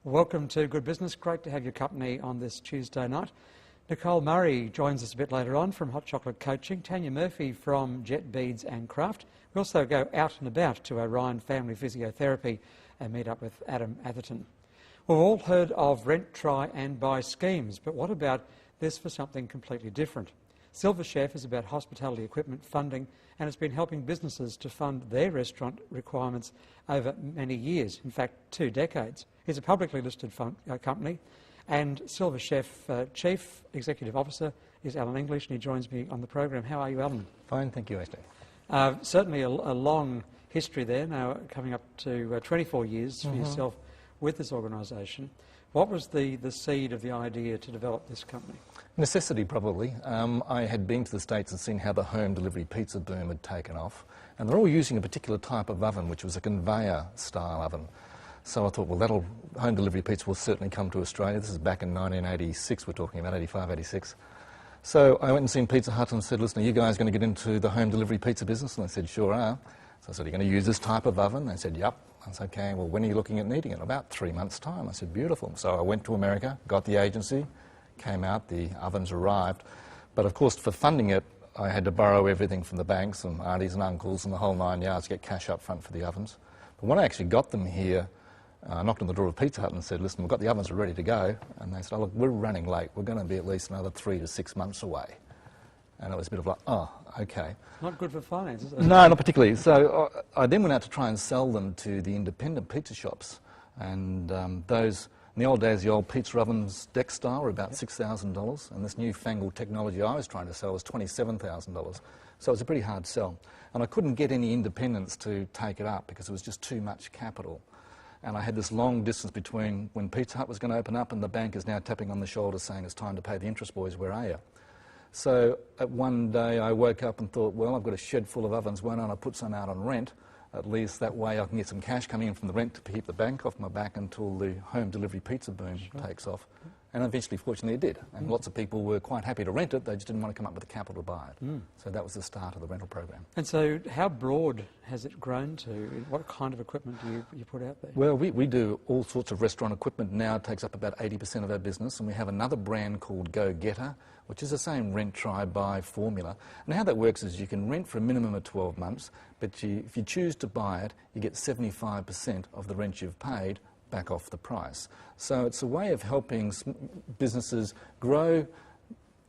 Welcome to Good Business. Great to have your company on this Tuesday night. Nicole Murray joins us a bit later on from Hot Chocolate Coaching. Tanya Murphy from Jet Beads and Craft. We also go out and about to Orion Family Physiotherapy and meet up with Adam Atherton. We've all heard of rent, try and buy schemes, but what about this for something completely different? Silver Chef is about hospitality equipment funding, and it's been helping businesses to fund their restaurant requirements over many years, in fact 2 decades. It's a publicly listed company, and Silver Chef Chief Executive Officer is Allan English, and he joins me on the program. How are you, Allan? Fine, thank you, AJ. Certainly a long history there, now coming up to 24 years for yourself with this organisation. What was the seed of the idea to develop this company? Necessity, probably. I had been to the States and seen how the home delivery pizza boom had taken off, and they're all using a particular type of oven, which was a conveyor-style oven. So I thought, well, home delivery pizza will certainly come to Australia. This is back in 1986, we're talking about 85, 86. So I went and seen Pizza Hut and said, listen, are you guys going to get into the home delivery pizza business? And they said, sure are. So I said, are you going to use this type of oven? They said, yep. I said, okay, well, when are you looking at needing it? About 3 months' time. I said, beautiful. So I went to America, got the agency, came out, the ovens arrived. But of course, for funding it, I had to borrow everything from the banks and aunties and uncles and the whole 9 yards to get cash up front for the ovens. But when I actually got them here, I knocked on the door of Pizza Hut and said, listen, we've got the ovens ready to go. And they said, oh, look, we're running late. We're going to be at least another 3 to 6 months away. And it was a bit of like, oh, okay. Not good for finance, is it? No, not particularly. So I then went out to try and sell them to the independent pizza shops. And those, in the old days, the old pizza ovens deck style were about $6,000. And this newfangled technology I was trying to sell was $27,000. So it was a pretty hard sell. And I couldn't get any independents to take it up because it was just too much capital. And I had this long distance between when Pizza Hut was going to open up and the bank is now tapping on the shoulder saying it's time to pay the interest, boys, where are you? So one day I woke up and thought, well, I've got a shed full of ovens, why don't I put some out on rent? At least that way I can get some cash coming in from the rent to keep the bank off my back until the home delivery pizza boom takes off. And eventually, fortunately, it did. And lots of people were quite happy to rent it, they just didn't want to come up with the capital to buy it. So that was the start of the rental program. And so how broad has it grown to? What kind of equipment do you put out there? Well, we do all sorts of restaurant equipment now. It takes up about 80% of our business. And we have another brand called Go Getter, which is the same rent, try, buy formula. And how that works is you can rent for a minimum of 12 months, but if you choose to buy it, you get 75% of the rent you've paid back off the price. So it's a way of helping businesses grow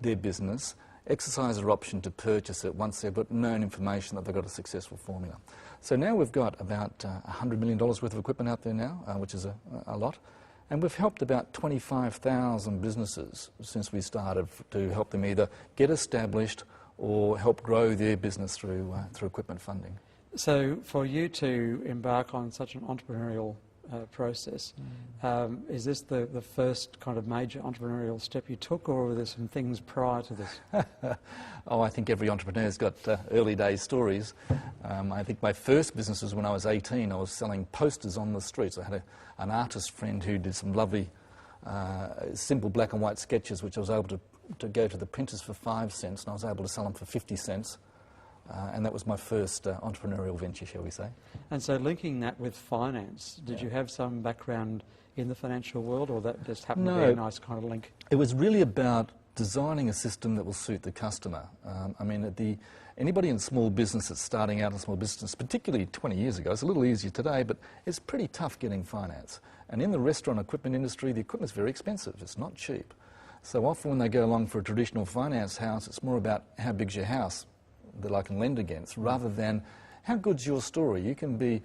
their business, exercise their option to purchase it once they've got known information that they've got a successful formula. So now we've got about $100 million worth of equipment out there now, which is a lot. And we've helped about 25,000 businesses since we started to help them either get established or help grow their business through equipment funding. So for you to embark on such an entrepreneurial process, is this the first kind of major entrepreneurial step you took, or were there some things prior to this? Oh, I think every entrepreneur's got early days stories. I think my first business was when I was 18. I was selling posters on the streets. I had an artist friend who did some lovely, simple black and white sketches, which I was able to go to the printers for 5 cents, and I was able to sell them for 50 cents. And that was my first entrepreneurial venture, shall we say. And so linking that with finance, did you have some background in the financial world, or that just happened to be a nice kind of link? It was really about designing a system that will suit the customer. I mean, anybody in small business that's starting out in small business, particularly 20 years ago, it's a little easier today, but it's pretty tough getting finance. And in the restaurant equipment industry, the equipment's very expensive. It's not cheap. So often when they go along for a traditional finance house, it's more about how big's your house that I can lend against, rather than how good's your story. You can be,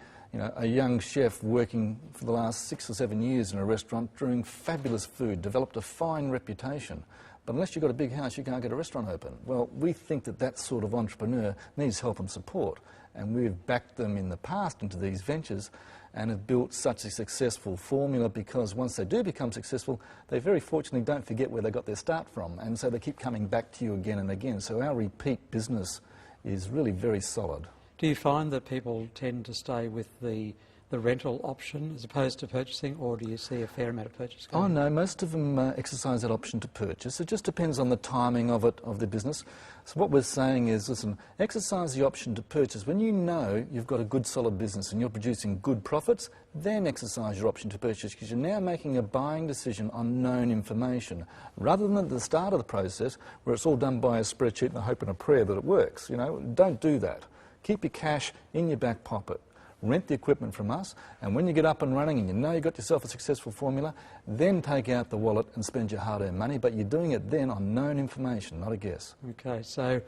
a young chef working for the last 6 or 7 years in a restaurant, doing fabulous food, developed a fine reputation, but unless you've got a big house, you can't get a restaurant open. Well, we think that sort of entrepreneur needs help and support, and we've backed them in the past into these ventures and have built such a successful formula, because once they do become successful, they very fortunately don't forget where they got their start from, and so they keep coming back to you again and again. So our repeat business is really very solid. Do you find that people tend to stay with the the rental option as opposed to purchasing, or do you see a fair amount of purchase Oh going? no, most of them exercise that option to purchase. It just depends on the timing of it, of the business. So what we're saying is, listen, exercise the option to purchase. When you know you've got a good solid business and you're producing good profits, then exercise your option to purchase, because you're now making a buying decision on known information, rather than at the start of the process where it's all done by a spreadsheet and a hope and a prayer that it works. You know, don't do that. Keep your cash in your back pocket. Rent the equipment from us, and when you get up and running and you know you've got yourself a successful formula, then take out the wallet and spend your hard-earned money, but you're doing it then on known information, not a guess. Okay, so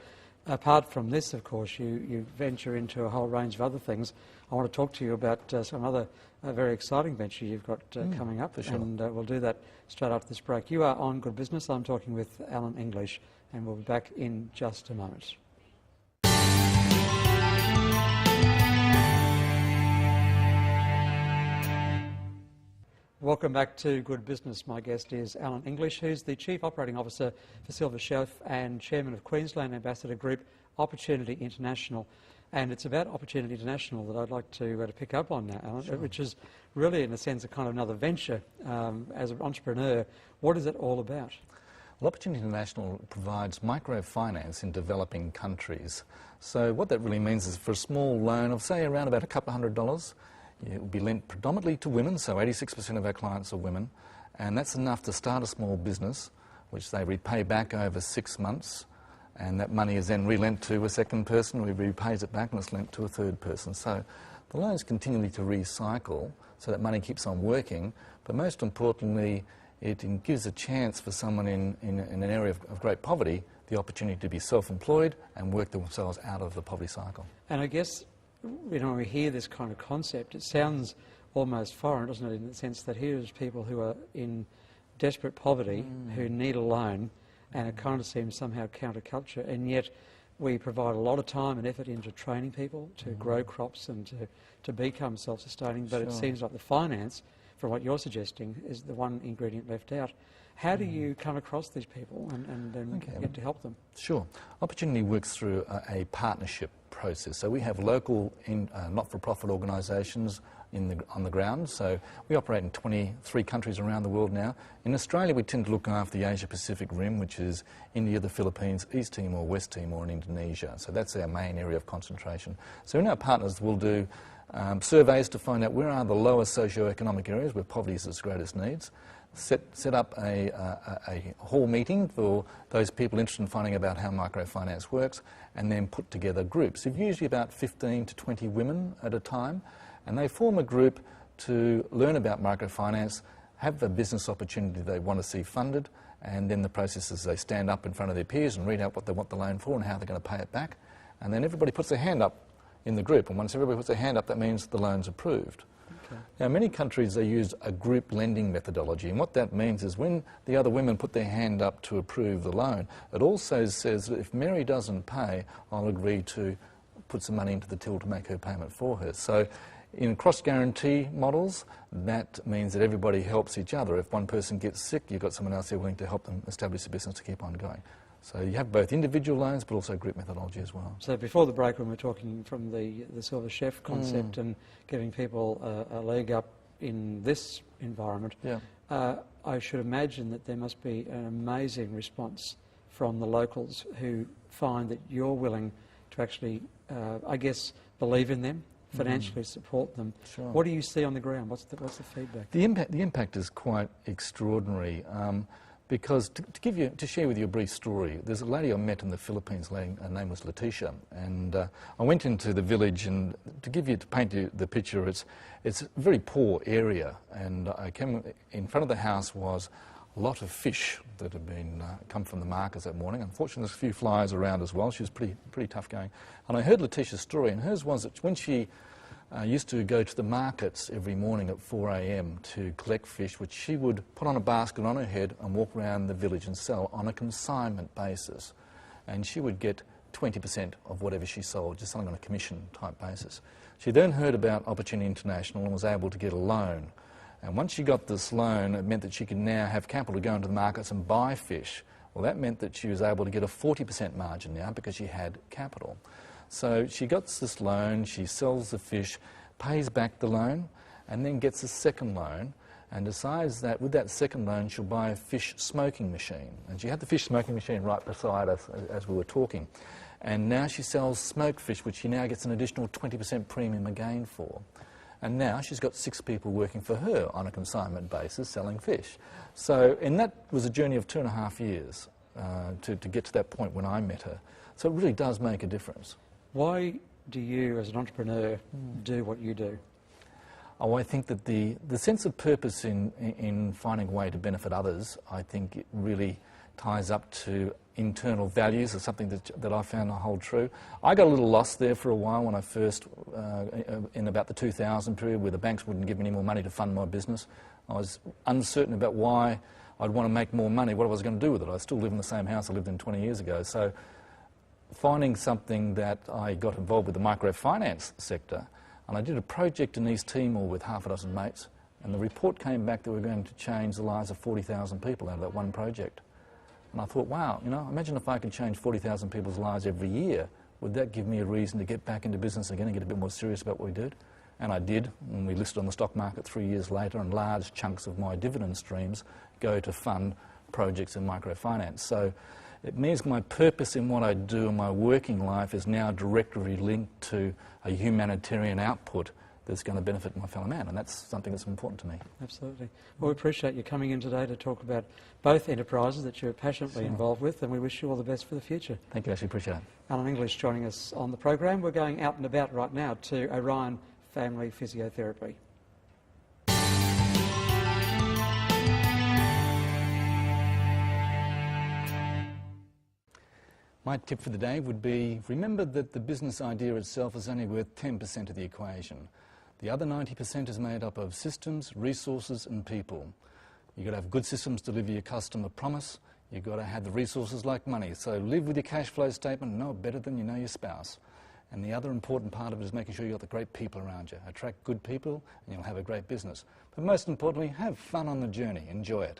apart from this, of course, you venture into a whole range of other things. I want to talk to you about some other very exciting venture you've got coming up, for sure. and we'll do that straight after this break. You are on Good Business. I'm talking with Allan English, and we'll be back in just a moment. Welcome back to Good Business. My guest is Allan English, who's the Chief Operating Officer for Silver Chef and Chairman of Queensland Ambassador Group Opportunity International. And it's about Opportunity International that I'd like to pick up on now, Allan, Sure. which is really, in a sense, a kind of another venture as an entrepreneur. What is it all about? Well, Opportunity International provides microfinance in developing countries. So what that really means is, for a small loan of, say, around about a couple $100, it will be lent predominantly to women, so 86% of our clients are women, and that's enough to start a small business, which they repay back over 6 months, and that money is then relent to a second person who repays it back, and it's lent to a third person. So the loans continually to recycle, so that money keeps on working, but most importantly, it gives a chance for someone in an area of great poverty the opportunity to be self-employed and work themselves out of the poverty cycle. And I guess, you know, when we hear this kind of concept, it sounds almost foreign, doesn't it, in the sense that here's people who are in desperate poverty, who need a loan, and it kind of seems somehow counterculture, and yet we provide a lot of time and effort into training people to grow crops and to become self-sustaining, but it Sure. seems like the finance, from what you're suggesting, is the one ingredient left out. How do you come across these people and then get to help them? Sure. Opportunity works through a partnership process. So we have local not-for-profit organisations on the ground. So we operate in 23 countries around the world now. In Australia, we tend to look after the Asia-Pacific rim, which is India, the Philippines, East Timor, West Timor and Indonesia. So that's our main area of concentration. So in our partners, we'll do surveys to find out where are the lowest socio-economic areas where poverty is its greatest needs. Set up a hall meeting for those people interested in finding about how microfinance works, and then put together groups of usually about 15 to 20 women at a time, and they form a group to learn about microfinance, have a business opportunity they want to see funded, and then the process is they stand up in front of their peers and read out what they want the loan for and how they're going to pay it back, and then everybody puts their hand up in the group, and once everybody puts their hand up, that means the loan's approved. Okay. Now, many countries, they use a group lending methodology, and what that means is when the other women put their hand up to approve the loan, it also says that if Mary doesn't pay, I'll agree to put some money into the till to make her payment for her. So in cross-guarantee models, that means that everybody helps each other. If one person gets sick, you've got someone else there willing to help them establish a business to keep on going. So you have both individual loans but also group methodology as well. So before the break, when we were talking from the Silver Chef concept and giving people a leg up in this environment, I should imagine that there must be an amazing response from the locals who find that you're willing to actually, I guess, believe in them, financially support them. Sure. What do you see on the ground? What's the feedback? The impact is quite extraordinary. Because to share with you a brief story, there's a lady I met in the Philippines. Her name was Letitia, and I went into the village, and to paint you the picture, it's a very poor area, and I came in front of the house was a lot of fish that had been come from the markets that morning. Unfortunately, there's a few flies around as well. She was pretty tough going, and I heard Letitia's story, and hers was that when she used to go to the markets every morning at 4 a.m. to collect fish, which she would put on a basket on her head and walk around the village and sell on a consignment basis. And she would get 20% of whatever she sold, just something on a commission type basis. She then heard about Opportunity International and was able to get a loan. And once she got this loan, it meant that she could now have capital to go into the markets and buy fish. Well, that meant that she was able to get a 40% margin now because she had capital. So she got this loan, she sells the fish, pays back the loan and then gets a second loan and decides that with that second loan she'll buy a fish smoking machine. And she had the fish smoking machine right beside us as we were talking. And now she sells smoked fish, which she now gets an additional 20% premium again for. And now she's got 6 people working for her on a consignment basis selling fish. So, and that was a journey of 2.5 years to get to that point when I met her. So it really does make a difference. Why do you, as an entrepreneur, do what you do? Oh, I think that the sense of purpose in finding a way to benefit others, I think it really ties up to internal values. It's something that I found to hold true. I got a little lost there for a while when I first, in about the 2000 period, where the banks wouldn't give me any more money to fund my business. I was uncertain about why I'd want to make more money, what I was going to do with it. I still live in the same house I lived in 20 years ago. So finding something that I got involved with the microfinance sector, and I did a project in East Timor with half a dozen mates, and the report came back that we were going to change the lives of 40,000 people out of that one project. And I thought, wow, you know, imagine if I could change 40,000 people's lives every year. Would that give me a reason to get back into business again and get a bit more serious about what we did? And I did, and we listed on the stock market 3 years later, and large chunks of my dividend streams go to fund projects in microfinance. So it means my purpose in what I do in my working life is now directly linked to a humanitarian output that's going to benefit my fellow man, and that's something that's important to me. Absolutely. Well, we appreciate you coming in today to talk about both enterprises that you're passionately involved with, and we wish you all the best for the future. Thank you, Ashley. Appreciate it. Allan English joining us on the program. We're going out and about right now to Orion Family Physiotherapy. My tip for the day would be, remember that the business idea itself is only worth 10% of the equation. The other 90% is made up of systems, resources and people. You've got to have good systems to deliver your customer promise. You've got to have the resources like money. So live with your cash flow statement and know it better than you know your spouse. And the other important part of it is making sure you've got the great people around you. Attract good people and you'll have a great business. But most importantly, have fun on the journey. Enjoy it.